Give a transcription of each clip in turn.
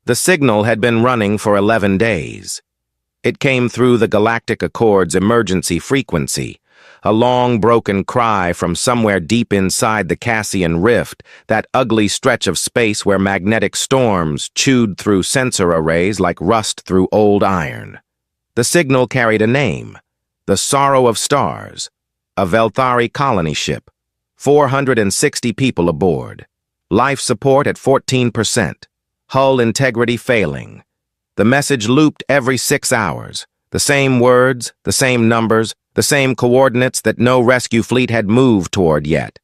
The signal had been running for 11 days. It came through the Galactic Accord's emergency frequency, a long broken cry from somewhere deep inside the Cassian Rift, that ugly stretch of space where magnetic storms chewed through sensor arrays like rust through old iron. The signal carried a name, the Sorrow of Stars, a Velthari colony ship, 460 people aboard, life support at 14%, hull integrity failing. The message looped every 6 hours, the same words, the same numbers, the same coordinates that no rescue fleet had moved toward yet.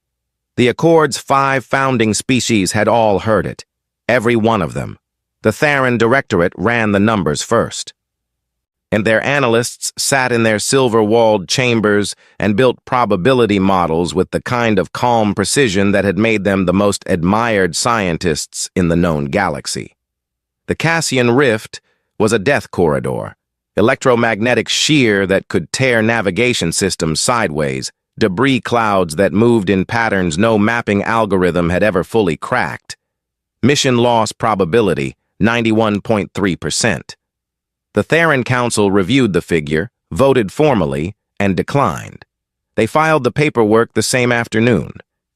The Accord's 5 founding species had all heard it, every one of them. The Theron Directorate ran the numbers first. And their analysts sat in their silver-walled chambers and built probability models with the kind of calm precision that had made them the most admired scientists in the known galaxy. The Cassian Rift was a death corridor, electromagnetic shear that could tear navigation systems sideways, debris clouds that moved in patterns no mapping algorithm had ever fully cracked. Mission loss probability, 91.3%. The Theron Council reviewed the figure, voted formally, and declined. They filed the paperwork the same afternoon.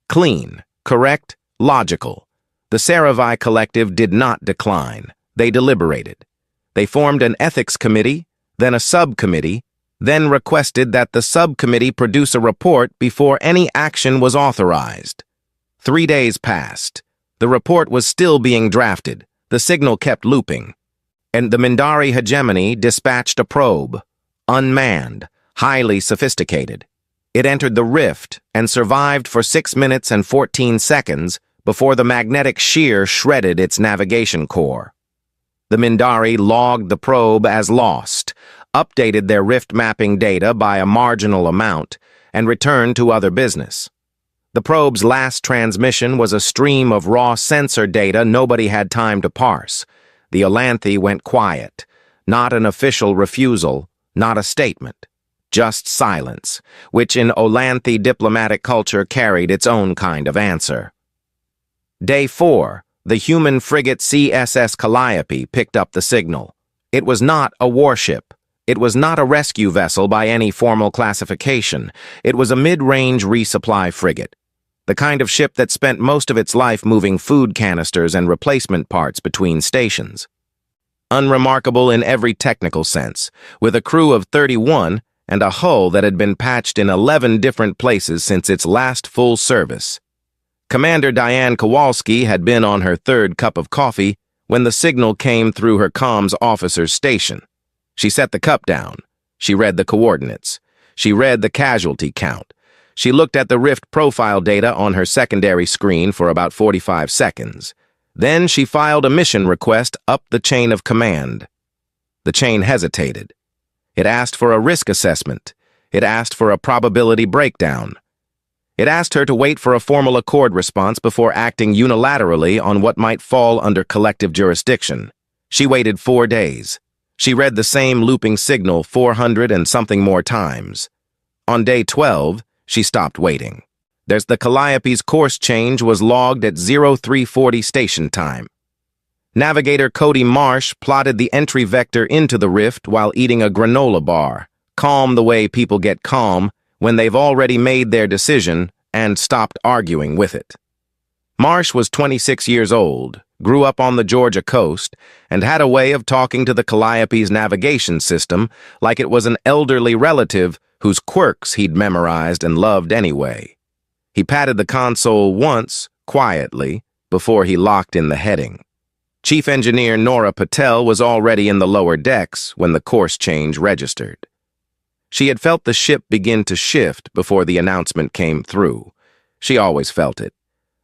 Clean, correct, logical. The Saravi Collective did not decline. They deliberated. They formed an ethics committee, then a subcommittee, then requested that the subcommittee produce a report before any action was authorized. 3 days passed. The report was still being drafted. The signal kept looping. And the Mindari hegemony dispatched a probe, unmanned, highly sophisticated. It entered the rift and survived for 6 minutes and 14 seconds before the magnetic shear shredded its navigation core. The Mindari logged the probe as lost, updated their rift mapping data by a marginal amount, and returned to other business. The probe's last transmission was a stream of raw sensor data nobody had time to parse. The Olanthi went quiet, not an official refusal, not a statement, just silence, which in Olanthi diplomatic culture carried its own kind of answer. Day 4, the human frigate CSS Calliope picked up the signal. It was not a warship. It was not a rescue vessel by any formal classification. It was a mid-range resupply frigate, the kind of ship that spent most of its life moving food canisters and replacement parts between stations. Unremarkable in every technical sense, with a crew of 31 and a hull that had been patched in 11 different places since its last full service. Commander Diane Kowalski had been on her 3rd cup of coffee when the signal came through her comms officer's station. She set the cup down. She read the coordinates. She read the casualty count. She looked at the rift profile data on her secondary screen for about 45 seconds. Then she filed a mission request up the chain of command. The chain hesitated. It asked for a risk assessment. It asked for a probability breakdown. It asked her to wait for a formal Accord response before acting unilaterally on what might fall under collective jurisdiction. She waited 4 days. She read the same looping signal 400 and something more times. On day 12, she stopped waiting. The Calliope's course change was logged at 0340 station time. Navigator Cody Marsh plotted the entry vector into the rift while eating a granola bar, calm the way people get calm when they've already made their decision and stopped arguing with it. Marsh was 26 years old, grew up on the Georgia coast, and had a way of talking to the Calliope's navigation system like it was an elderly relative whose quirks he'd memorized and loved anyway. He patted the console once, quietly, before he locked in the heading. Chief Engineer Nora Patel was already in the lower decks when the course change registered. She had felt the ship begin to shift before the announcement came through. She always felt it.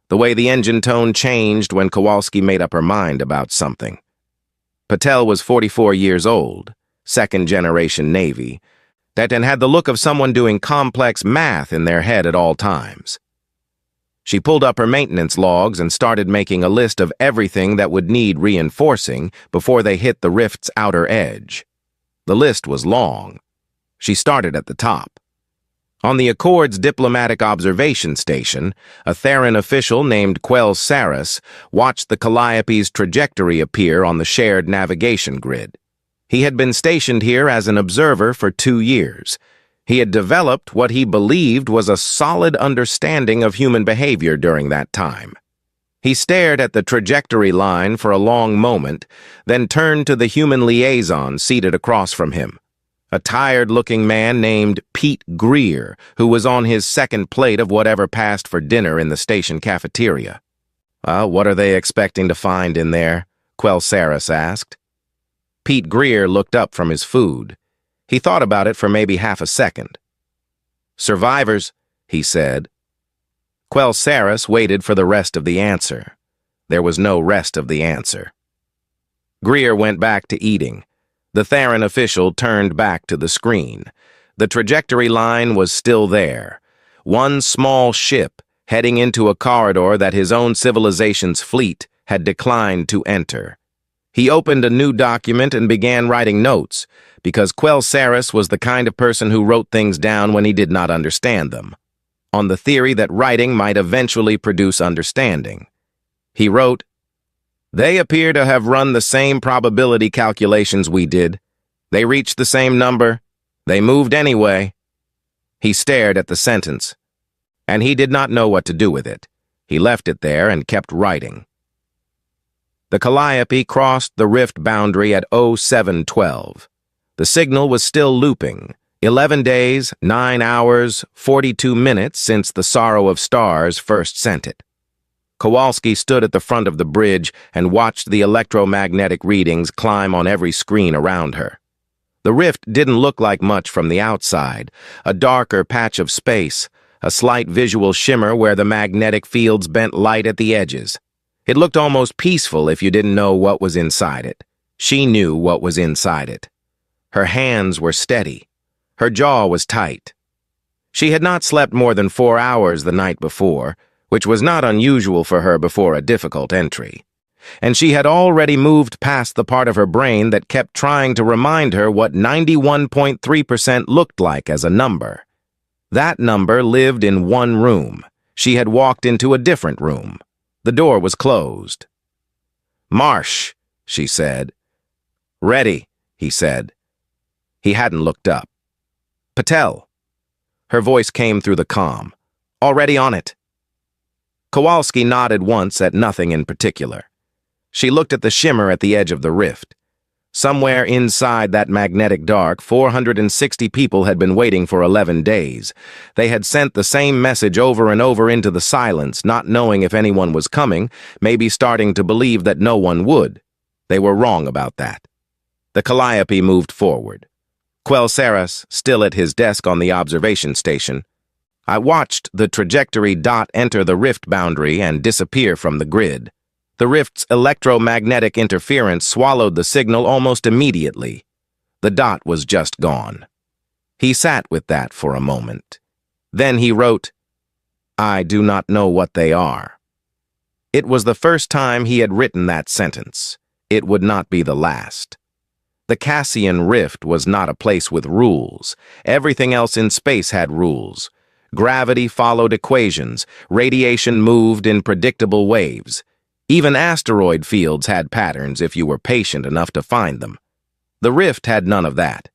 The way the engine tone changed when Kowalski made up her mind about something. Patel was 44 years old, second-generation Navy, and had the look of someone doing complex math in their head at all times. She pulled up her maintenance logs and started making a list of everything that would need reinforcing before they hit the rift's outer edge. The list was long. She started at the top. On the Accord's diplomatic observation station, a Theran official named Quell Saris watched the Calliope's trajectory appear on the shared navigation grid. He had been stationed here as an observer for 2 years. He had developed what he believed was a solid understanding of human behavior during that time. He stared at the trajectory line for a long moment, then turned to the human liaison seated across from him, a tired-looking man named Pete Greer, who was on his second plate of whatever passed for dinner in the station cafeteria. What are they expecting to find in there?" Quell Saris asked. Pete Greer looked up from his food. He thought about it for maybe half a second. "Survivors," he said. Quell Saris waited for the rest of the answer. There was no rest of the answer. Greer went back to eating. The Theran official turned back to the screen. The trajectory line was still there. One small ship heading into a corridor that his own civilization's fleet had declined to enter. He opened a new document and began writing notes, because Quell Saris was the kind of person who wrote things down when he did not understand them, on the theory that writing might eventually produce understanding. He wrote, "They appear to have run the same probability calculations we did. They reached the same number. They moved anyway." He stared at the sentence, and he did not know what to do with it. He left it there and kept writing. The Calliope crossed the rift boundary at 0712. The signal was still looping, 11 days, 9 hours, 42 minutes since the Sorrow of Stars first sent it. Kowalski stood at the front of the bridge and watched the electromagnetic readings climb on every screen around her. The rift didn't look like much from the outside, a darker patch of space, a slight visual shimmer where the magnetic fields bent light at the edges. It looked almost peaceful if you didn't know what was inside it. She knew what was inside it. Her hands were steady. Her jaw was tight. She had not slept more than 4 hours the night before, which was not unusual for her before a difficult entry. And she had already moved past the part of her brain that kept trying to remind her what 91.3% looked like as a number. That number lived in one room. She had walked into a different room. The door was closed. "Marsh," she said. "Ready," he said. He hadn't looked up. "Patel." Her voice came through the comm. "Already on it." Kowalski nodded once at nothing in particular. She looked at the shimmer at the edge of the rift. Somewhere inside that magnetic dark, 460 people had been waiting for 11 days. They had sent the same message over and over into the silence, not knowing if anyone was coming, maybe starting to believe that no one would. They were wrong about that. The Calliope moved forward. Quell Saris, still at his desk on the observation station. I watched the trajectory dot enter the rift boundary and disappear from the grid. The rift's electromagnetic interference swallowed the signal almost immediately. The dot was just gone. He sat with that for a moment. Then he wrote, "I do not know what they are." It was the first time he had written that sentence. It would not be the last. The Cassian Rift was not a place with rules. Everything else in space had rules. Gravity followed equations. Radiation moved in predictable waves. Even asteroid fields had patterns if you were patient enough to find them. The rift had none of that.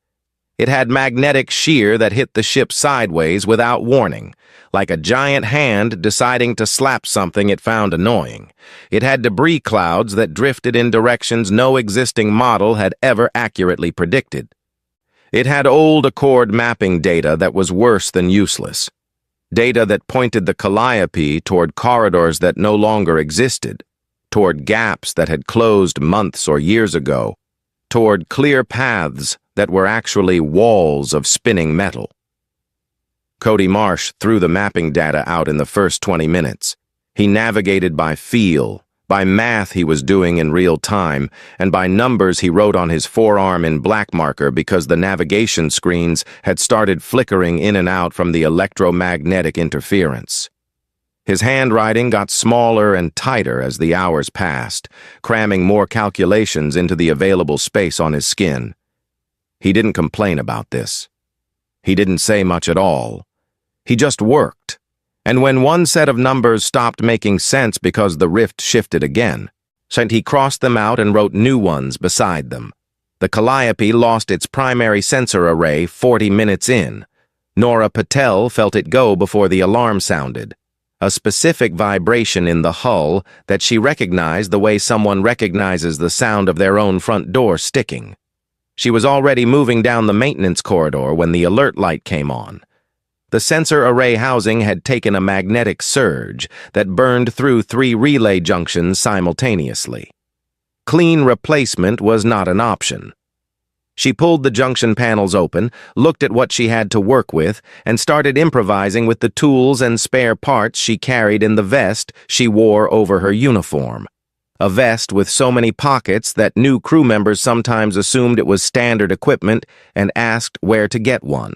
It had magnetic shear that hit the ship sideways without warning, like a giant hand deciding to slap something it found annoying. It had debris clouds that drifted in directions no existing model had ever accurately predicted. It had old Accord mapping data that was worse than useless. Data that pointed the Calliope toward corridors that no longer existed, toward gaps that had closed months or years ago, toward clear paths that were actually walls of spinning metal. Cody Marsh threw the mapping data out in the first 20 minutes. He navigated by feel, by math he was doing in real time, and by numbers he wrote on his forearm in black marker because the navigation screens had started flickering in and out from the electromagnetic interference. His handwriting got smaller and tighter as the hours passed, cramming more calculations into the available space on his skin. He didn't complain about this. He didn't say much at all. He just worked. And when one set of numbers stopped making sense because the rift shifted again, he crossed them out and wrote new ones beside them. The Calliope lost its primary sensor array 40 minutes in. Nora Patel felt it go before the alarm sounded. A specific vibration in the hull that she recognized the way someone recognizes the sound of their own front door sticking. She was already moving down the maintenance corridor when the alert light came on. The sensor array housing had taken a magnetic surge that burned through 3 relay junctions simultaneously. Clean replacement was not an option. She pulled the junction panels open, looked at what she had to work with, and started improvising with the tools and spare parts she carried in the vest she wore over her uniform. A vest with so many pockets that new crew members sometimes assumed it was standard equipment and asked where to get one.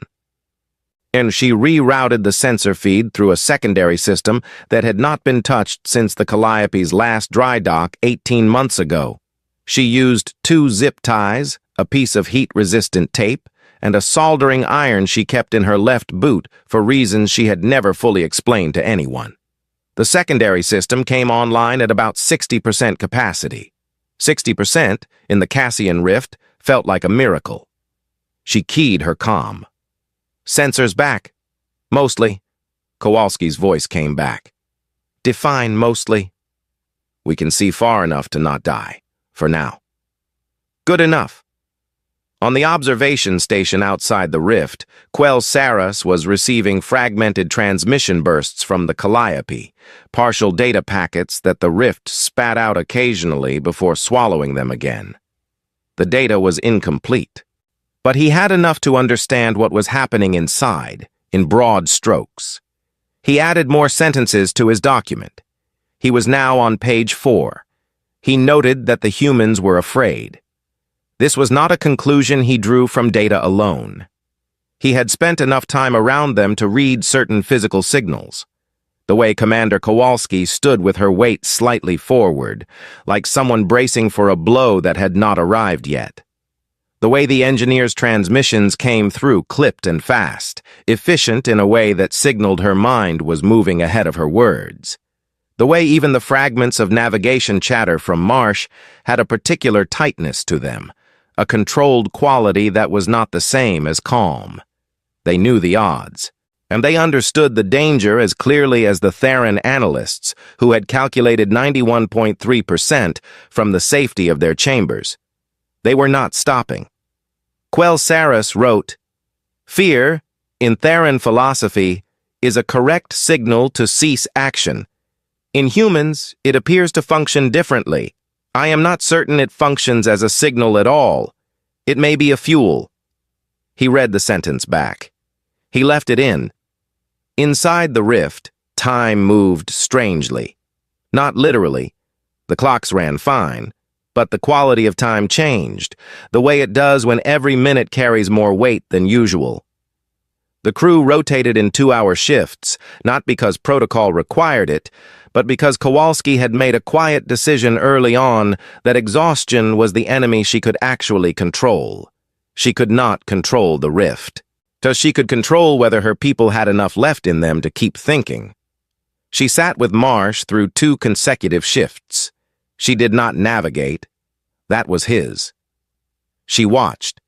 And she rerouted the sensor feed through a secondary system that had not been touched since the Calliope's last dry dock 18 months ago. She used 2 zip ties, a piece of heat-resistant tape, and a soldering iron she kept in her left boot for reasons she had never fully explained to anyone. The secondary system came online at about 60% capacity. 60% in the Cassian Rift felt like a miracle. She keyed her comm. "Sensors back." "Mostly." Kowalski's voice came back. "Define mostly." "We can see far enough to not die, for now." "Good enough." On the observation station outside the rift, Quell Saras was receiving fragmented transmission bursts from the Calliope, partial data packets that the rift spat out occasionally before swallowing them again. The data was incomplete, but he had enough to understand what was happening inside, in broad strokes. He added more sentences to his document. He was now on page 4. He noted that the humans were afraid. This was not a conclusion he drew from data alone. He had spent enough time around them to read certain physical signals. The way Commander Kowalski stood with her weight slightly forward, like someone bracing for a blow that had not arrived yet. The way the engineer's transmissions came through clipped and fast, efficient in a way that signaled her mind was moving ahead of her words. The way even the fragments of navigation chatter from Marsh had a particular tightness to them, a controlled quality that was not the same as calm. They knew the odds, and they understood the danger as clearly as the Theron analysts who had calculated 91.3% from the safety of their chambers. They were not stopping. Quell Saras wrote, "Fear, in Theron philosophy, is a correct signal to cease action. In humans, it appears to function differently. I am not certain it functions as a signal at all. It may be a fuel." He read the sentence back. He left it in. Inside the rift, time moved strangely. Not literally. The clocks ran fine, but the quality of time changed, the way it does when every minute carries more weight than usual. The crew rotated in 2-hour shifts, not because protocol required it, but because Kowalski had made a quiet decision early on that exhaustion was the enemy she could actually control. She could not control the rift, so she could control whether her people had enough left in them to keep thinking. She sat with Marsh through 2 consecutive shifts. She did not navigate. That was his. She watched.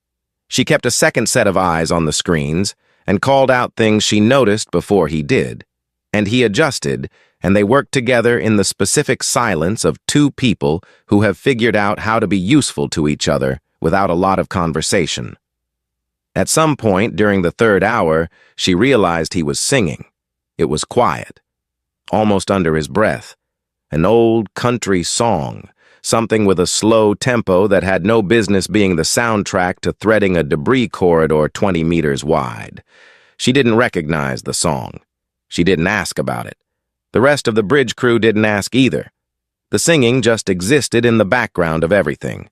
She kept a second set of eyes on the screens and called out things she noticed before he did. And he adjusted, and they worked together in the specific silence of 2 people who have figured out how to be useful to each other without a lot of conversation. At some point during the 3rd hour, she realized he was singing. It was quiet, almost under his breath. An old country song, something with a slow tempo that had no business being the soundtrack to threading a debris corridor 20 meters wide. She didn't recognize the song. She didn't ask about it. The rest of the bridge crew didn't ask either. The singing just existed in the background of everything.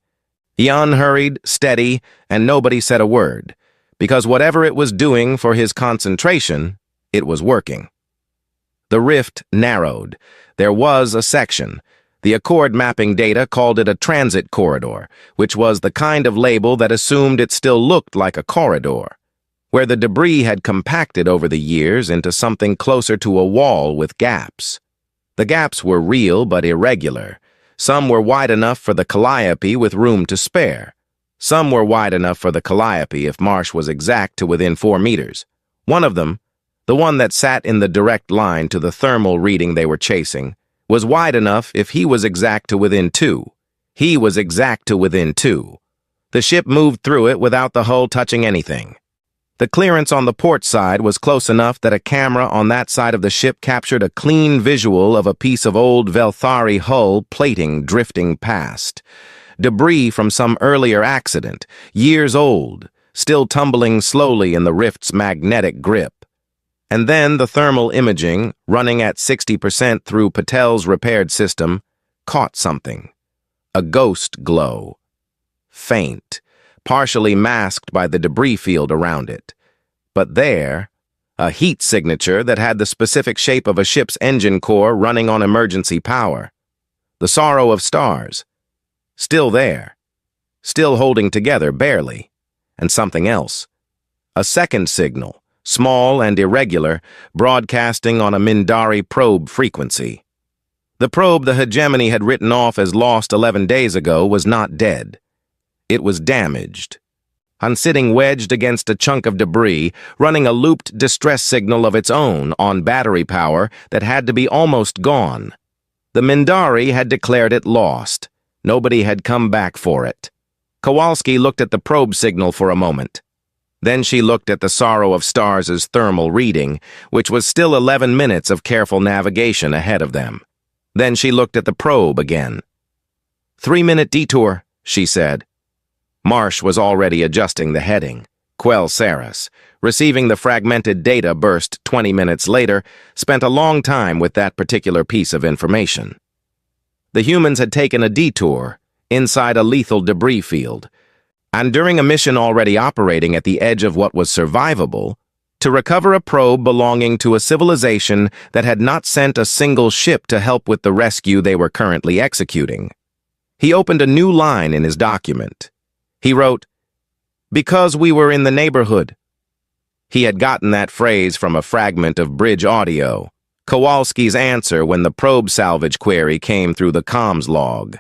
He unhurried, steady, and nobody said a word, because whatever it was doing for his concentration, it was working. The rift narrowed. There was a section. The Accord mapping data called it a transit corridor, which was the kind of label that assumed it still looked like a corridor. where the debris had compacted over the years into something closer to a wall with gaps. The gaps were real but irregular. Some were wide enough for the calliope with room to spare. Some were wide enough for the calliope if Marsh was exact to within 4 meters. One of them, the one that sat in the direct line to the thermal reading they were chasing, was wide enough if he was exact to within 2. He was exact to within 2. The ship moved through it without the hull touching anything. The clearance on the port side was close enough that a camera on that side of the ship captured a clean visual of a piece of old Velthari hull plating drifting past. Debris from some earlier accident, years old, still tumbling slowly in the rift's magnetic grip. And then the thermal imaging, running at 60% through Patel's repaired system, caught something. A ghost glow. Faint, partially masked by the debris field around it. But there, a heat signature that had the specific shape of a ship's engine core running on emergency power. The Sorrow of Stars. Still there. Still holding together, barely. And something else. A second signal, small and irregular, broadcasting on a Mindari probe frequency. The probe the hegemony had written off as lost 11 days ago was not dead. It was damaged. Sitting wedged against a chunk of debris, running a looped distress signal of its own on battery power that had to be almost gone. The Mindari had declared it lost. Nobody had come back for it. Kowalski looked at the probe signal for a moment. Then she looked at the Sorrow of Stars' thermal reading, which was still 11 minutes of careful navigation ahead of them. Then she looked at the probe again. 3-minute detour, she said. Marsh was already adjusting the heading. Quell Saris, receiving the fragmented data burst 20 minutes later, spent a long time with that particular piece of information. The humans had taken a detour inside a lethal debris field, and during a mission already operating at the edge of what was survivable, to recover a probe belonging to a civilization that had not sent a single ship to help with the rescue they were currently executing. He opened a new line in his document. He wrote, "Because we were in the neighborhood." He had gotten that phrase from a fragment of bridge audio, Kowalski's answer when the probe salvage query came through the comms log.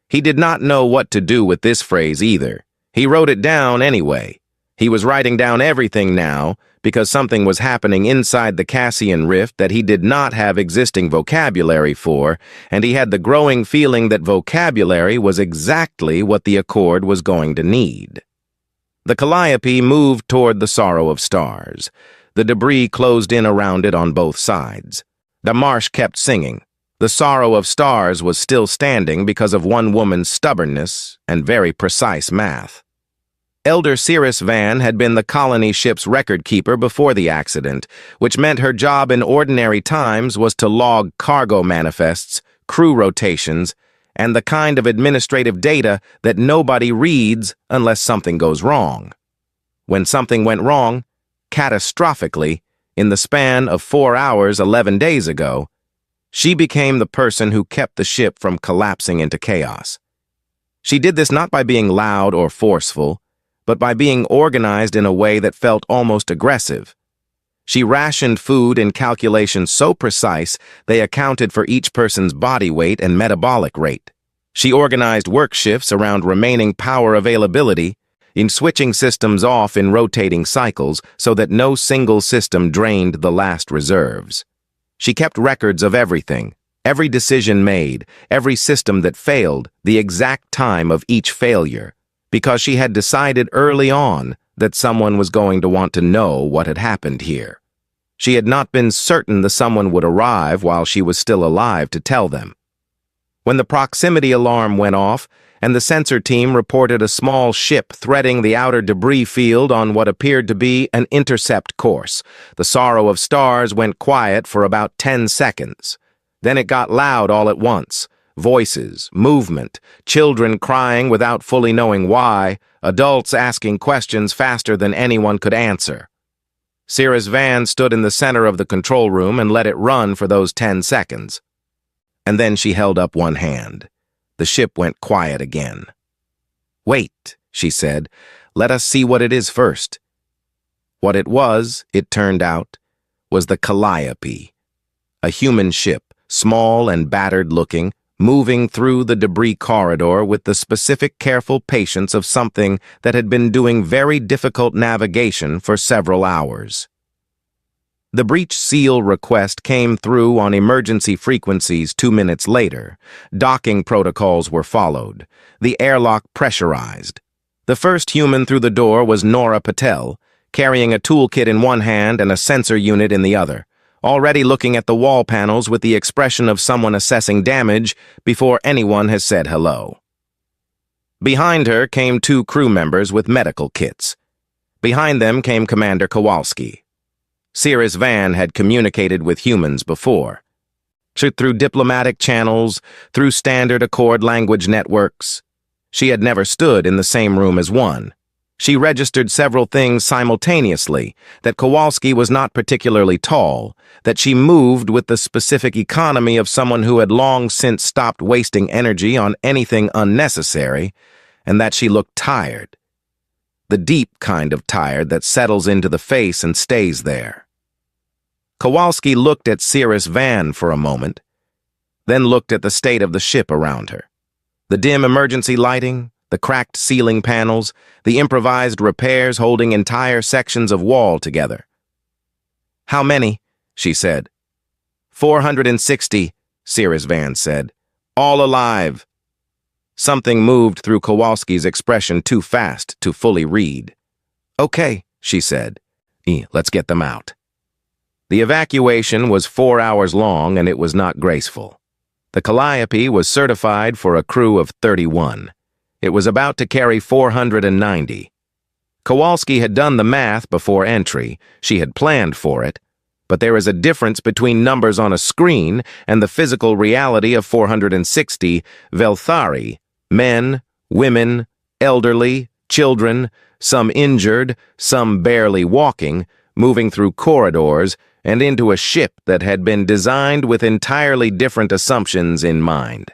He did not know what to do with this phrase either. He wrote it down anyway. He was writing down everything now because something was happening inside the Cassian Rift that he did not have existing vocabulary for, and he had the growing feeling that vocabulary was exactly what the Accord was going to need. The Calliope moved toward the Sorrow of Stars. The debris closed in around it on both sides. The Marsh kept singing. The Sorrow of Stars was still standing because of one woman's stubbornness and very precise math. Elder Cirrus Van had been the colony ship's record keeper before the accident, which meant her job in ordinary times was to log cargo manifests, crew rotations, and the kind of administrative data that nobody reads unless something goes wrong. When something went wrong, catastrophically, in the span of 4 hours 11 days ago, she became the person who kept the ship from collapsing into chaos. She did this not by being loud or forceful, but by being organized in a way that felt almost aggressive. She rationed food in calculations so precise they accounted for each person's body weight and metabolic rate. She organized work shifts around remaining power availability, in switching systems off in rotating cycles so that no single system drained the last reserves. She kept records of everything, every decision made, every system that failed, the exact time of each failure, because she had decided early on that someone was going to want to know what had happened here. She had not been certain the someone would arrive while she was still alive to tell them. When the proximity alarm went off, and the sensor team reported a small ship threading the outer debris field on what appeared to be an intercept course, the Sorrow of Stars went quiet for about 10 seconds. Then it got loud all at once. Voices, movement, children crying without fully knowing why, adults asking questions faster than anyone could answer. Cirrus Van stood in the center of the control room and let it run for those 10 seconds. And then she held up one hand. The ship went quiet again. "Wait," she said. "Let us see what it is first." What it was, it turned out, was the Calliope, a human ship, small and battered-looking, moving through the debris corridor with the specific careful patience of something that had been doing very difficult navigation for several hours. The breach seal request came through on emergency frequencies 2 minutes later. Docking protocols were followed. The airlock pressurized. The first human through the door was Nora Patel, carrying a toolkit in one hand and a sensor unit in the other, already looking at the wall panels with the expression of someone assessing damage before anyone has said hello. Behind her came 2 crew members with medical kits. Behind them came Commander Kowalski. Cirrus Van had communicated with humans before. Through diplomatic channels, through standard Accord language networks. She had never stood in the same room as one. She registered several things simultaneously, that Kowalski was not particularly tall, that she moved with the specific economy of someone who had long since stopped wasting energy on anything unnecessary, and that she looked tired. The deep kind of tired that settles into the face and stays there. Kowalski looked at Cirrus Van for a moment, then looked at the state of the ship around her. The dim emergency lighting, the cracked ceiling panels, the improvised repairs holding entire sections of wall together. "How many?" she said. 460, Cirrus Van said. "All alive." Something moved through Kowalski's expression too fast to fully read. "Okay," she said. Let's get them out." The evacuation was 4 hours long and it was not graceful. The Calliope was certified for a crew of 31. It was about to carry 490. Kowalski had done the math before entry. She had planned for it. But there is a difference between numbers on a screen and the physical reality of 460 Velthari, men, women, elderly, children, some injured, some barely walking, moving through corridors and into a ship that had been designed with entirely different assumptions in mind.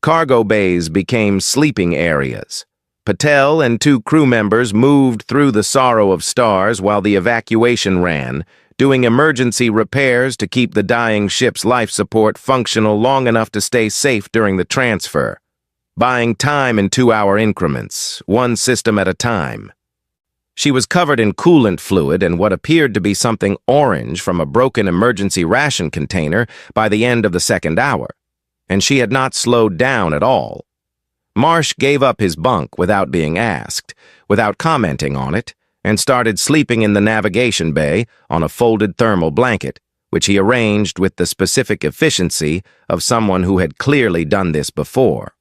Cargo bays became sleeping areas. Patel and 2 crew members moved through the Sorrow of Stars while the evacuation ran, doing emergency repairs to keep the dying ship's life support functional long enough to stay safe during the transfer, buying time in 2-hour increments, one system at a time. She was covered in coolant fluid and what appeared to be something orange from a broken emergency ration container by the end of the 2nd hour, and she had not slowed down at all. Marsh gave up his bunk without being asked, without commenting on it, and started sleeping in the navigation bay on a folded thermal blanket, which he arranged with the specific efficiency of someone who had clearly done this before.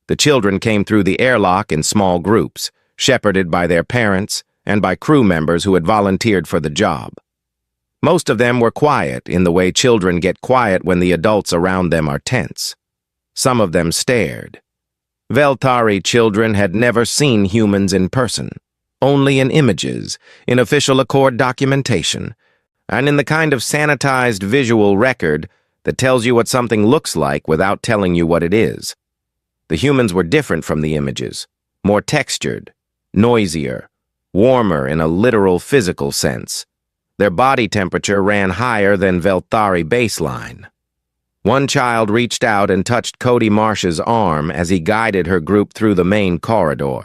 The children came through the airlock in small groups, shepherded by their parents and by crew members who had volunteered for the job. Most of them were quiet in the way children get quiet when the adults around them are tense. Some of them stared. Velthari children had never seen humans in person, only in images, in official Accord documentation, and in the kind of sanitized visual record that tells you what something looks like without telling you what it is. The humans were different from the images, more textured, noisier, warmer in a literal physical sense. Their body temperature ran higher than Velthari baseline. One child reached out and touched Cody Marsh's arm as he guided her group through the main corridor.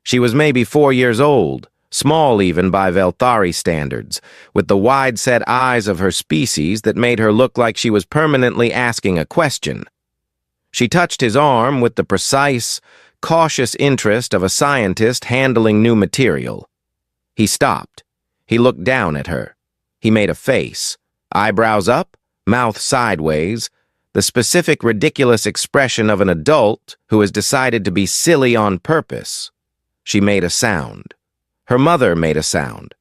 She was maybe 4 years old, small even by Velthari standards, with the wide-set eyes of her species that made her look like she was permanently asking a question. She touched his arm with the precise, cautious interest of a scientist handling new material. He stopped. He looked down at her. He made a face, eyebrows up, mouth sideways, the specific ridiculous expression of an adult who has decided to be silly on purpose. She made a sound. Her mother made a sound.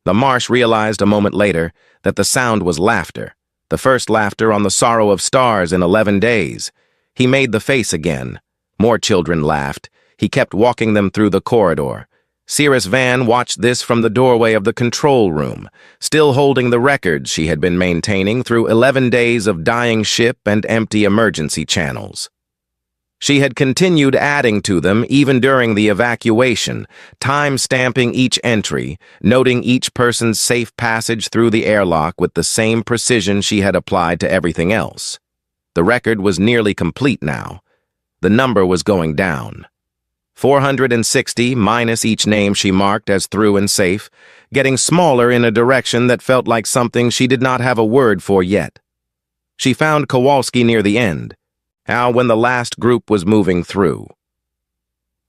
The Marsh realized a moment later that the sound was laughter, the first laughter on the Sorrow of Stars in 11 days. He made the face again. More children laughed. He kept walking them through the corridor. Cirrus Van watched this from the doorway of the control room, still holding the records she had been maintaining through 11 days of dying ship and empty emergency channels. She had continued adding to them even during the evacuation, time-stamping each entry, noting each person's safe passage through the airlock with the same precision she had applied to everything else. The record was nearly complete now. The number was going down. 460 minus each name she marked as through and safe, getting smaller in a direction that felt like something she did not have a word for yet. She found Kowalski near the end, when the last group was moving through.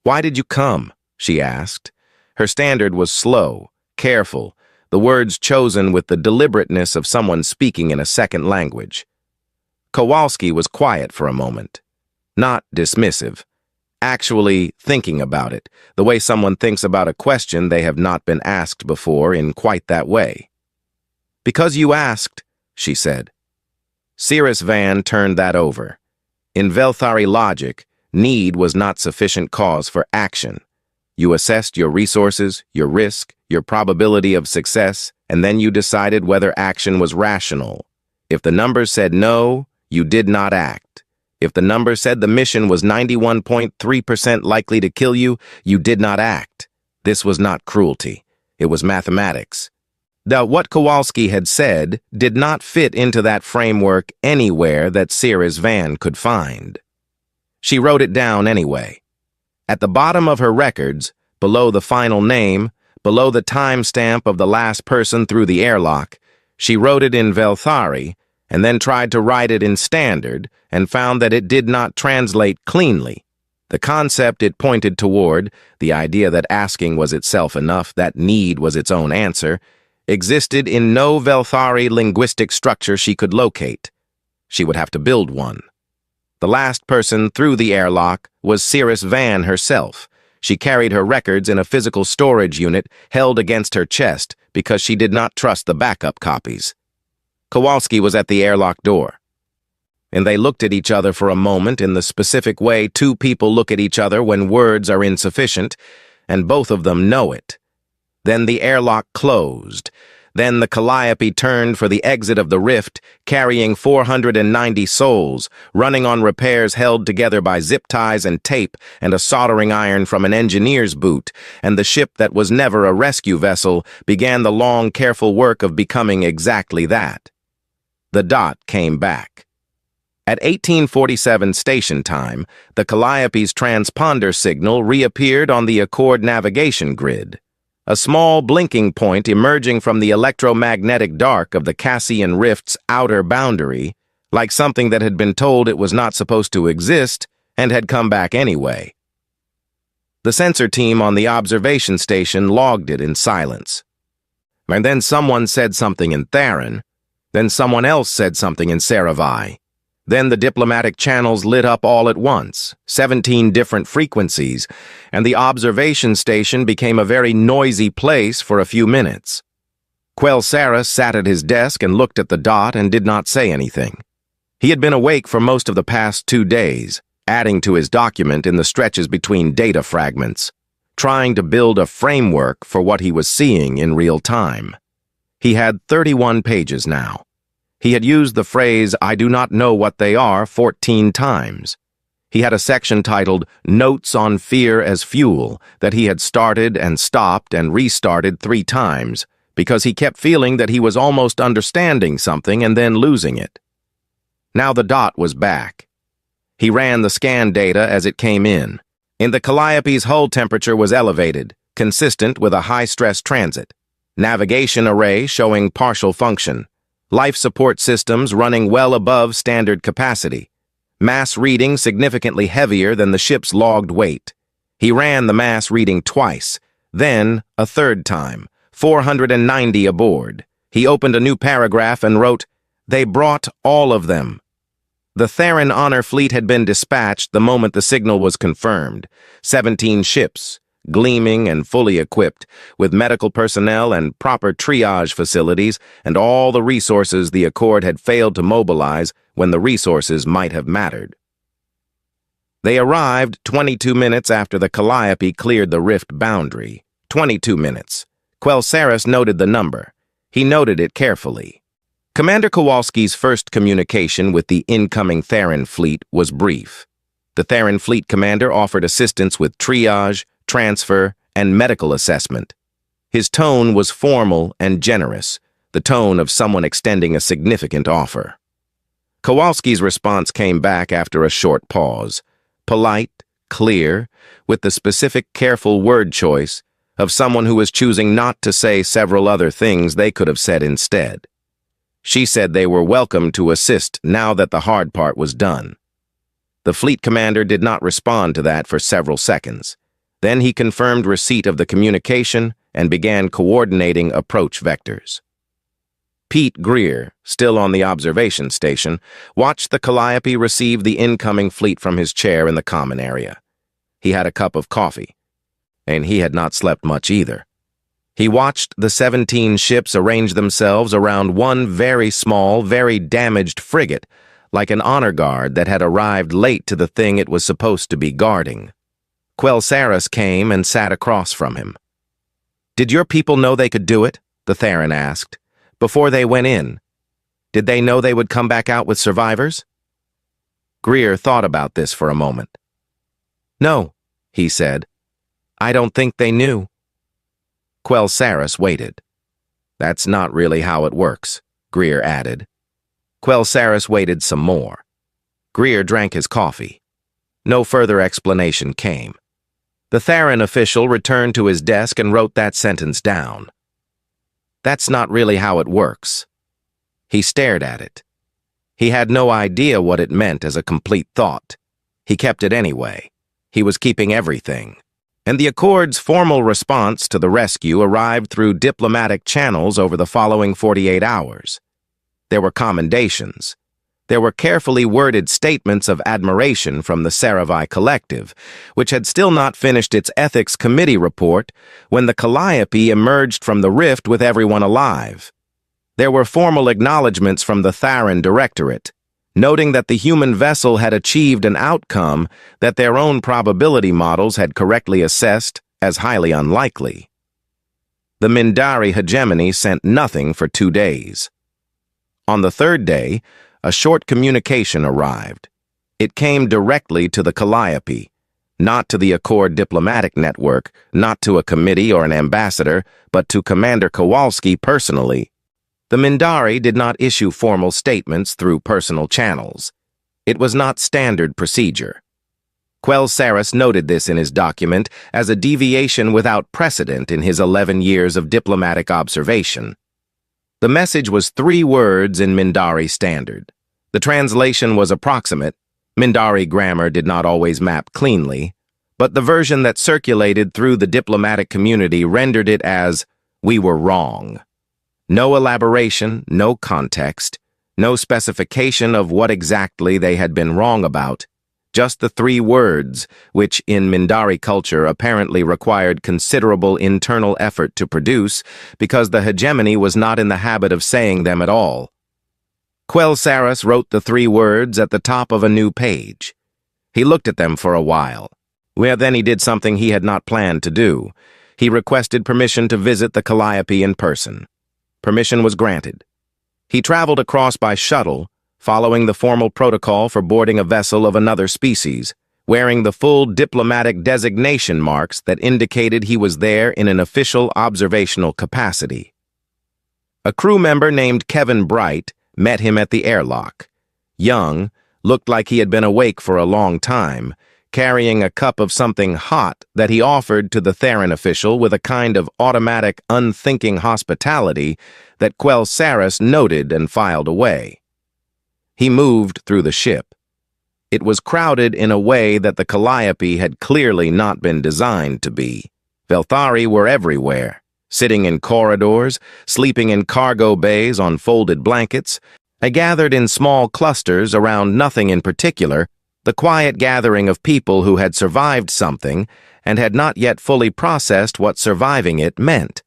"Why did you come?" she asked. Her standard was slow, careful, the words chosen with the deliberateness of someone speaking in a second language. Kowalski was quiet for a moment, not dismissive, actually thinking about it, the way someone thinks about a question they have not been asked before in quite that way. "Because you asked," she said. Cirrus Van turned that over. In Velthari logic, need was not sufficient cause for action. You assessed your resources, your risk, your probability of success, and then you decided whether action was rational. If the numbers said no, you did not act. If the number said the mission was 91.3% likely to kill you, you did not act. This was not cruelty. It was mathematics. What Kowalski had said did not fit into that framework anywhere that Cirrus Van could find. She wrote it down anyway. At the bottom of her records, below the final name, below the timestamp of the last person through the airlock, she wrote it in Velthari and then tried to write it in Standard and found that it did not translate cleanly. The concept it pointed toward, the idea that asking was itself enough, that need was its own answer, existed in no Velthari linguistic structure she could locate. She would have to build one. The last person through the airlock was Cirrus Van herself. She carried her records in a physical storage unit held against her chest because she did not trust the backup copies. Kowalski was at the airlock door, and they looked at each other for a moment in the specific way two people look at each other when words are insufficient, and both of them know it. Then the airlock closed. Then the Calliope turned for the exit of the rift, carrying 490 souls, running on repairs held together by zip ties and tape and a soldering iron from an engineer's boot, and the ship that was never a rescue vessel began the long, careful work of becoming exactly that. The dot came back. At 1847 station time, the Calliope's transponder signal reappeared on the Accord navigation grid. A small blinking point emerging from the electromagnetic dark of the Cassian Rift's outer boundary, like something that had been told it was not supposed to exist and had come back anyway. The sensor team on the observation station logged it in silence. And then someone said something in Theron. Then someone else said something in Saravai. Then the diplomatic channels lit up all at once, 17 different frequencies, and the observation station became a very noisy place for a few minutes. Quell Sarah sat at his desk and looked at the dot and did not say anything. He had been awake for most of the past 2 days, adding to his document in the stretches between data fragments, trying to build a framework for what he was seeing in real time. He had 31 pages now. He had used the phrase, "I do not know what they are," 14 times. He had a section titled, "Notes on Fear as Fuel," that he had started and stopped and restarted 3 times, because he kept feeling that he was almost understanding something and then losing it. Now the dot was back. He ran the scan data as it came in. In the Calliope's hull temperature was elevated, consistent with a high-stress transit. Navigation array showing partial function. Life support systems running well above standard capacity. Mass reading significantly heavier than the ship's logged weight. He ran the mass reading twice, then a third time, 490 aboard. He opened a new paragraph and wrote, "They brought all of them." The Theron Honor Fleet had been dispatched the moment the signal was confirmed. 17 ships, gleaming and fully equipped, with medical personnel and proper triage facilities and all the resources the Accord had failed to mobilize when the resources might have mattered. They arrived 22 minutes after the Calliope cleared the rift boundary. 22 minutes. Quell Saris noted the number. He noted it carefully. Commander Kowalski's first communication with the incoming Theron fleet was brief. The Theron fleet commander offered assistance with triage, transfer, and medical assessment. His tone was formal and generous, the tone of someone extending a significant offer. Kowalski's response came back after a short pause, polite, clear, with the specific, careful word choice of someone who was choosing not to say several other things they could have said instead. She said they were welcome to assist now that the hard part was done. The fleet commander did not respond to that for several seconds. Then he confirmed receipt of the communication and began coordinating approach vectors. Pete Greer, still on the observation station, watched the Calliope receive the incoming fleet from his chair in the common area. He had a cup of coffee, and he had not slept much either. He watched the 17 ships arrange themselves around one very small, very damaged frigate, like an honor guard that had arrived late to the thing it was supposed to be guarding. Quell Saris came and sat across from him. "Did your people know they could do it?" the Theron asked. "Before they went in? Did they know they would come back out with survivors?" Greer thought about this for a moment. "No," he said. "I don't think they knew." Quell Saris waited. "That's not really how it works," Greer added. Quell Saris waited some more. Greer drank his coffee. No further explanation came. The Theron official returned to his desk and wrote that sentence down. "That's not really how it works." He stared at it. He had no idea what it meant as a complete thought. He kept it anyway. He was keeping everything. And the Accord's formal response to the rescue arrived through diplomatic channels over the following 48 hours. There were commendations. There were carefully worded statements of admiration from the Saravai Collective, which had still not finished its ethics committee report when the Calliope emerged from the rift with everyone alive. There were formal acknowledgments from the Theron Directorate, noting that the human vessel had achieved an outcome that their own probability models had correctly assessed as highly unlikely. The Mindari hegemony sent nothing for 2 days. On the third day, a short communication arrived. It came directly to the Calliope, not to the Accord diplomatic network, not to a committee or an ambassador, but to Commander Kowalski personally. The Mindari did not issue formal statements through personal channels. It was not standard procedure. Quell Saris noted this in his document as a deviation without precedent in his 11 years of diplomatic observation. The message was 3 words in Mindari standard. The translation was approximate. Mindari grammar did not always map cleanly, but the version that circulated through the diplomatic community rendered it as, "We were wrong." No elaboration, no context, no specification of what exactly they had been wrong about, just the 3 words, which in Mindari culture apparently required considerable internal effort to produce because the hegemony was not in the habit of saying them at all. Quell Saris wrote the 3 words at the top of a new page. He looked at them for a while. Well, then he did something he had not planned to do. He requested permission to visit the Calliope in person. Permission was granted. He traveled across by shuttle, following the formal protocol for boarding a vessel of another species, wearing the full diplomatic designation marks that indicated he was there in an official observational capacity. A crew member named Kevin Bright met him at the airlock. Young, looked like he had been awake for a long time, carrying a cup of something hot that he offered to the Theron official with a kind of automatic, unthinking hospitality that Quell Saris noted and filed away. He moved through the ship. It was crowded in a way that the Calliope had clearly not been designed to be. Velthari were everywhere, sitting in corridors, sleeping in cargo bays on folded blankets, gathered in small clusters around nothing in particular, the quiet gathering of people who had survived something and had not yet fully processed what surviving it meant.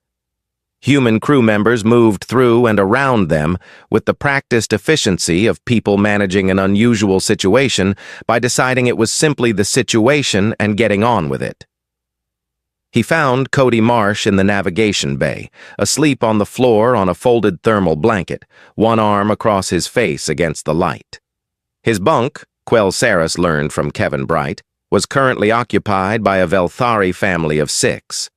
Human crew members moved through and around them with the practiced efficiency of people managing an unusual situation by deciding it was simply the situation and getting on with it. He found Cody Marsh in the navigation bay, asleep on the floor on a folded thermal blanket, one arm across his face against the light. His bunk, Quelsaris learned from Kevin Bright, was currently occupied by a Velthari family of 6.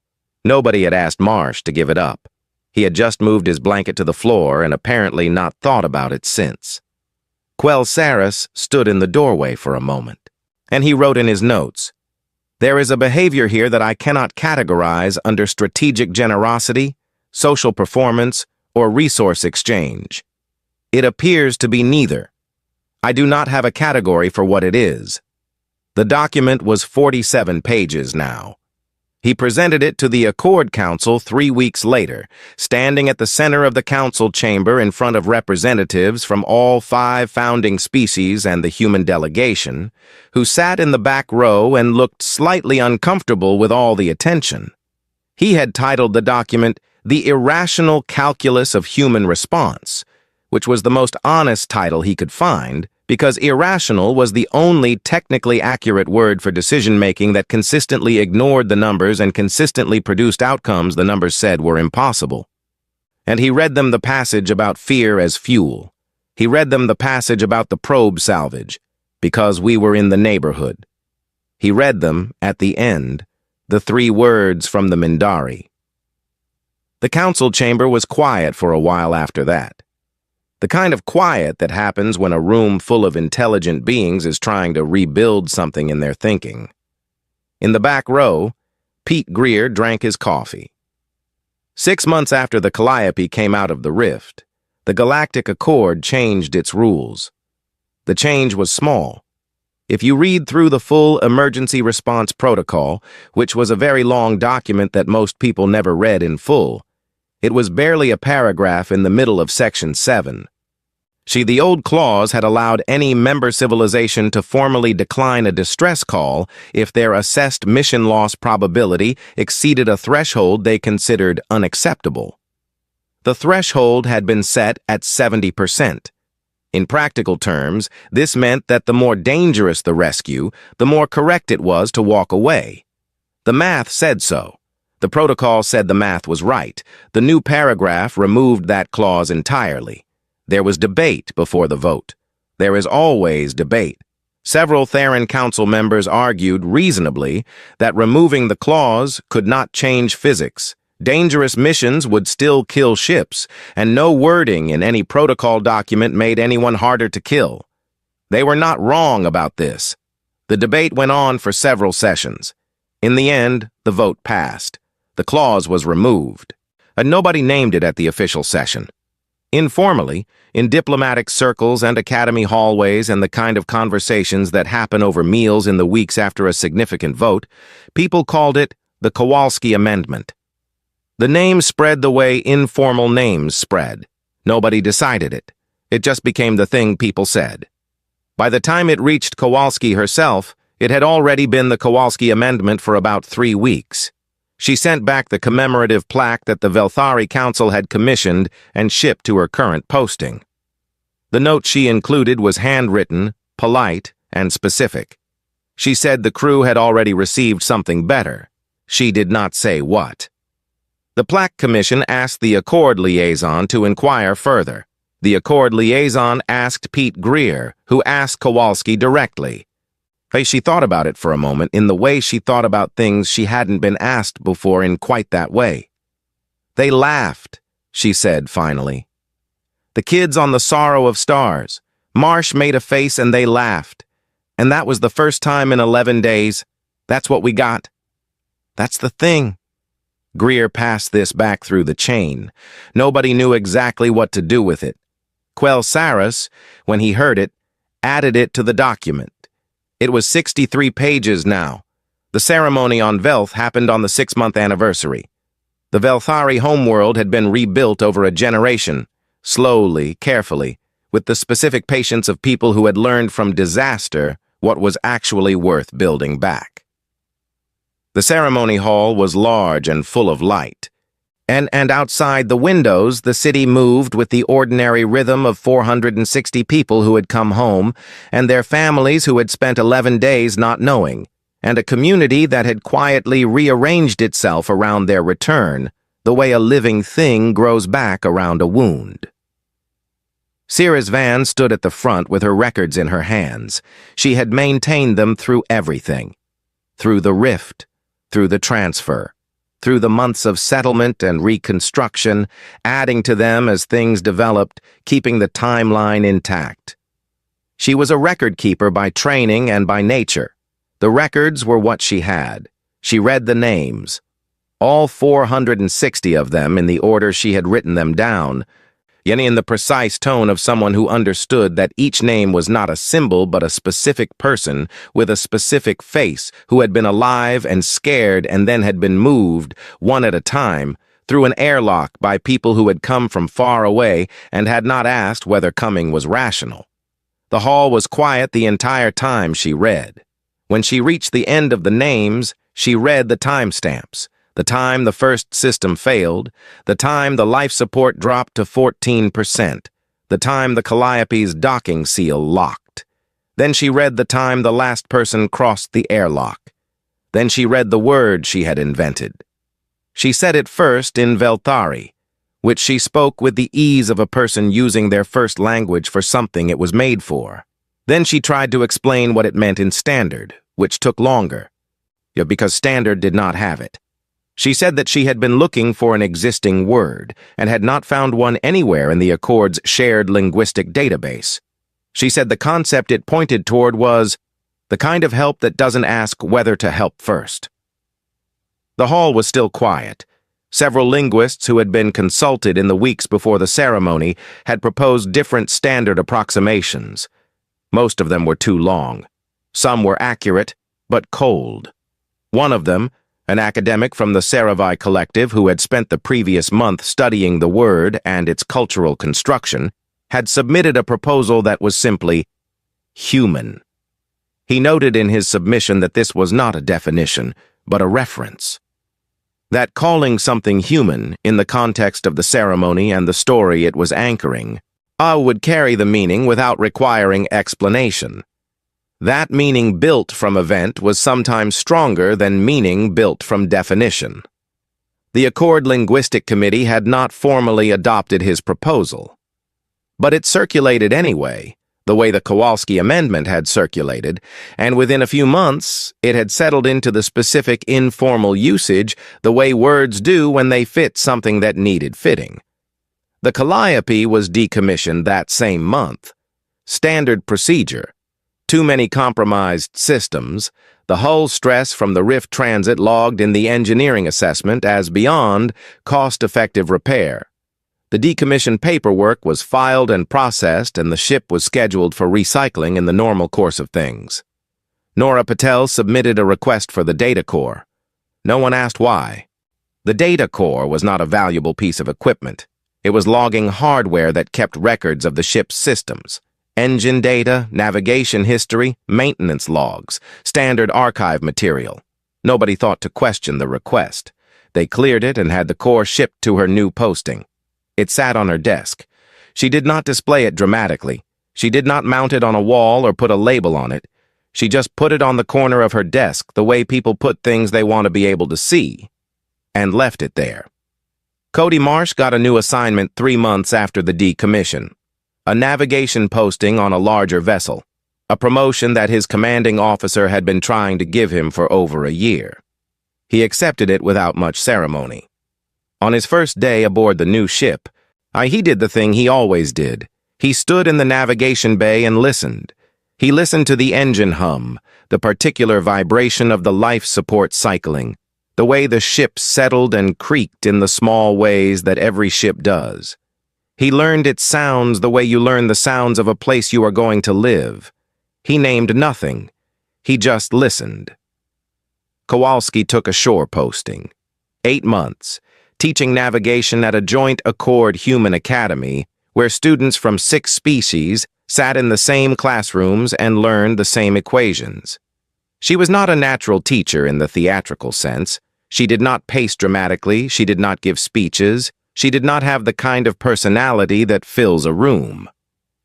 Nobody had asked Marsh to give it up. He had just moved his blanket to the floor and apparently not thought about it since. Quelsaris stood in the doorway for a moment, and he wrote in his notes, "There is a behavior here that I cannot categorize under strategic generosity, social performance, or resource exchange. It appears to be neither. I do not have a category for what it is." The document was 47 pages now. He presented it to the Accord Council 3 weeks later, standing at the center of the council chamber in front of representatives from all 5 founding species and the human delegation, who sat in the back row and looked slightly uncomfortable with all the attention. He had titled the document, "The Irrational Calculus of Human Response," which was the most honest title he could find, because irrational was the only technically accurate word for decision-making that consistently ignored the numbers and consistently produced outcomes the numbers said were impossible. And he read them the passage about fear as fuel. He read them the passage about the probe salvage, because we were in the neighborhood. He read them, at the end, the 3 words from the Mindari. The council chamber was quiet for a while after that. The kind of quiet that happens when a room full of intelligent beings is trying to rebuild something in their thinking. In the back row, Pete Greer drank his coffee. 6 months after the Calliope came out of the rift, the Galactic Accord changed its rules. The change was small. If you read through the full Emergency Response Protocol, which was a very long document that most people never read in full, it was barely a paragraph in the middle of Section 7. The old clause had allowed any member civilization to formally decline a distress call if their assessed mission loss probability exceeded a threshold they considered unacceptable. The threshold had been set at 70%. In practical terms, this meant that the more dangerous the rescue, the more correct it was to walk away. The math said so. The protocol said the math was right. The new paragraph removed that clause entirely. There was debate before the vote. There is always debate. Several Theron Council members argued reasonably that removing the clause could not change physics. Dangerous missions would still kill ships, and no wording in any protocol document made anyone harder to kill. They were not wrong about this. The debate went on for several sessions. In the end, the vote passed. The clause was removed, and nobody named it at the official session. Informally, in diplomatic circles and academy hallways and the kind of conversations that happen over meals in the weeks after a significant vote, people called it the Kowalski Amendment. The name spread the way informal names spread. Nobody decided it. It just became the thing people said. By the time it reached Kowalski herself, it had already been the Kowalski Amendment for about 3 weeks. She sent back the commemorative plaque that the Velthari Council had commissioned and shipped to her current posting. The note she included was handwritten, polite, and specific. She said the crew had already received something better. She did not say what. The plaque commission asked the Accord liaison to inquire further. The Accord liaison asked Pete Greer, who asked Kowalski directly. She thought about it for a moment in the way she thought about things she hadn't been asked before in quite that way. "They laughed," she said finally. "The kids on the Sorrow of Stars. Marsh made a face and they laughed. And that was the first time in 11 days. That's what we got. That's the thing." Greer passed this back through the chain. Nobody knew exactly what to do with it. Quelsaris, when he heard it, added it to the document. It was 63 pages now. The ceremony on Velth happened on the 6-month anniversary. The Velthari homeworld had been rebuilt over a generation, slowly, carefully, with the specific patience of people who had learned from disaster what was actually worth building back. The ceremony hall was large and full of light. And outside the windows, the city moved with the ordinary rhythm of 460 people who had come home, and their families who had spent 11 days not knowing, and a community that had quietly rearranged itself around their return, the way a living thing grows back around a wound. Cirrus Van stood at the front with her records in her hands. She had maintained them through everything. Through the rift, through the transfer, through the months of settlement and reconstruction, adding to them as things developed, keeping the timeline intact. She was a record keeper by training and by nature. The records were what she had. She read the names. All 460 of them in the order she had written them down, yet in the precise tone of someone who understood that each name was not a symbol but a specific person with a specific face who had been alive and scared and then had been moved, one at a time, through an airlock by people who had come from far away and had not asked whether coming was rational. The hall was quiet the entire time she read. When she reached the end of the names, she read the timestamps. The time the first system failed, the time the life support dropped to 14%, the time the Calliope's docking seal locked. Then she read the time the last person crossed the airlock. Then she read the word she had invented. She said it first in Velthari, which she spoke with the ease of a person using their first language for something it was made for. Then she tried to explain what it meant in Standard, which took longer, because Standard did not have it. She said that she had been looking for an existing word and had not found one anywhere in the Accord's shared linguistic database. She said the concept it pointed toward was the kind of help that doesn't ask whether to help first. The hall was still quiet. Several linguists who had been consulted in the weeks before the ceremony had proposed different standard approximations. Most of them were too long. Some were accurate, but cold. One of them, an academic from the Saravai Collective who had spent the previous month studying the word and its cultural construction, had submitted a proposal that was simply human. He noted in his submission that this was not a definition, but a reference. That calling something human, in the context of the ceremony and the story it was anchoring, would carry the meaning without requiring explanation. That meaning built from event was sometimes stronger than meaning built from definition. The Accord Linguistic Committee had not formally adopted his proposal. But it circulated anyway, the way the Kowalski Amendment had circulated, and within a few months, it had settled into the specific informal usage the way words do when they fit something that needed fitting. The Calliope was decommissioned that same month. Standard procedure. Too many compromised systems, the hull stress from the Rift transit logged in the engineering assessment as beyond cost-effective repair. The decommissioned paperwork was filed and processed, and the ship was scheduled for recycling in the normal course of things. Nora Patel submitted a request for the data core. No one asked why. The data core was not a valuable piece of equipment. It was logging hardware that kept records of the ship's systems. Engine data, navigation history, maintenance logs, standard archive material. Nobody thought to question the request. They cleared it and had the core shipped to her new posting. It sat on her desk. She did not display it dramatically. She did not mount it on a wall or put a label on it. She just put it on the corner of her desk the way people put things they want to be able to see, and left it there. Cody Marsh got a new assignment 3 months after the decommission. A navigation posting on a larger vessel. A promotion that his commanding officer had been trying to give him for over a year. He accepted it without much ceremony. On his first day aboard the new ship, he did the thing he always did. He stood in the navigation bay and listened. He listened to the engine hum, the particular vibration of the life support cycling, the way the ship settled and creaked in the small ways that every ship does. He learned its sounds the way you learn the sounds of a place you are going to live. He named nothing. He just listened. Kowalski took a shore posting. 8 months. Teaching navigation at a joint Accord Human Academy, where students from 6 species sat in the same classrooms and learned the same equations. She was not a natural teacher in the theatrical sense. She did not pace dramatically, she did not give speeches, she did not have the kind of personality that fills a room.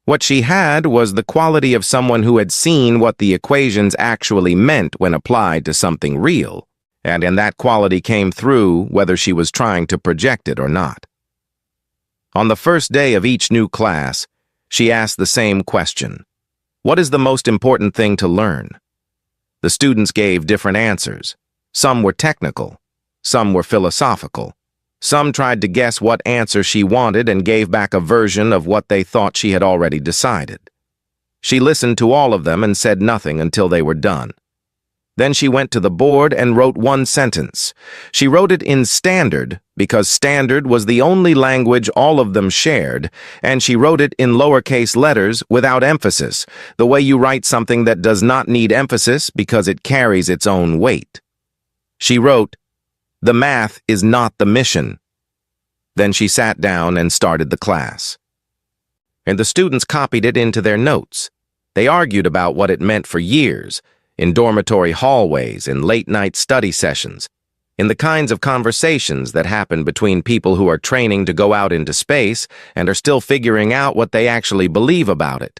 What she had was the quality of someone who had seen what the equations actually meant when applied to something real. And that quality came through whether she was trying to project it or not. On the first day of each new class, She asked the same question. What is the most important thing to learn? The students gave different answers. Some were technical. Some were philosophical. Some tried to guess what answer she wanted and gave back a version of what they thought she had already decided. She listened to all of them and said nothing until they were done. Then she went to the board and wrote one sentence. She wrote it in Standard because Standard was the only language all of them shared, and she wrote it in lowercase letters without emphasis, the way you write something that does not need emphasis because it carries its own weight. She wrote, "The math is not the mission." Then she sat down and started the class. And the students copied it into their notes. They argued about what it meant for years, in dormitory hallways, in late-night study sessions, in the kinds of conversations that happen between people who are training to go out into space and are still figuring out what they actually believe about it.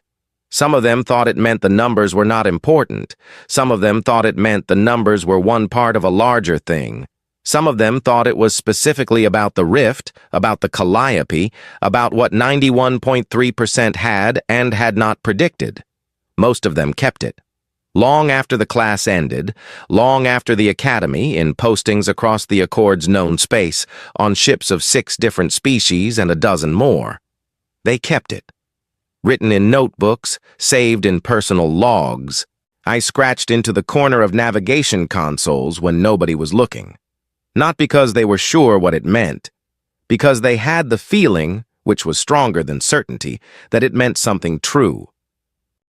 Some of them thought it meant the numbers were not important. Some of them thought it meant the numbers were one part of a larger thing. Some of them thought it was specifically about the rift, about the calliope, about what 91.3% had and had not predicted. Most of them kept it. Long after the class ended, long after the academy, in postings across the Accord's known space, on ships of 6 different species and a dozen more, they kept it. Written in notebooks, saved in personal logs, I scratched into the corner of navigation consoles when nobody was looking. Not because they were sure what it meant, because they had the feeling, which was stronger than certainty, that it meant something true.